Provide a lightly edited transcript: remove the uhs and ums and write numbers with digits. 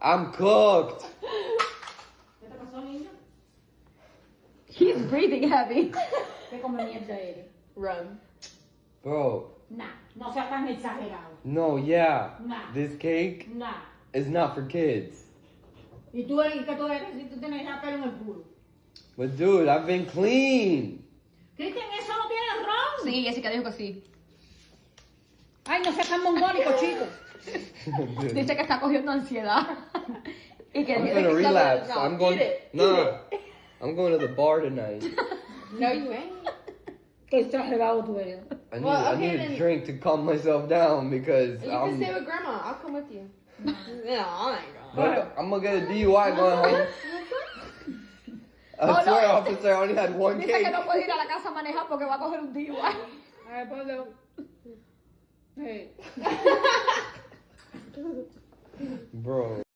I'm cooked. ¿Qué te pasó, niño? He's breathing heavy. ¿Qué come mierda eres? Rum. Bro, Nah, no seas tan exagerado. no, yeah. Nah. This cake Nah. is not for kids. ¿Y tú qué tú eres si tú tienes ya pelo en el culo? But dude, I've been clean. Cristian, eso no tiene ron. Sí, Jessica dijo que sí. Ay, no seas tan mongólico, chico. Dice que está cogiendo ansiedad. Y que I'm gonna relapse. No, I'm going. eat it. Nah, I'm going to the bar tonight. No, you ain't. Qué exagerado tú eres. I need, Well, I okay, need a then- drink to calm myself down because You can stay with grandma. I'll come with you. No, oh my god. but I'm gonna get a DUI going home. I Oh, swear, no. officer, I only had one dice cake. que no puede ir a la casa a manejar porque va a coger un DUI. Ay, Pablo. Hey. Bro.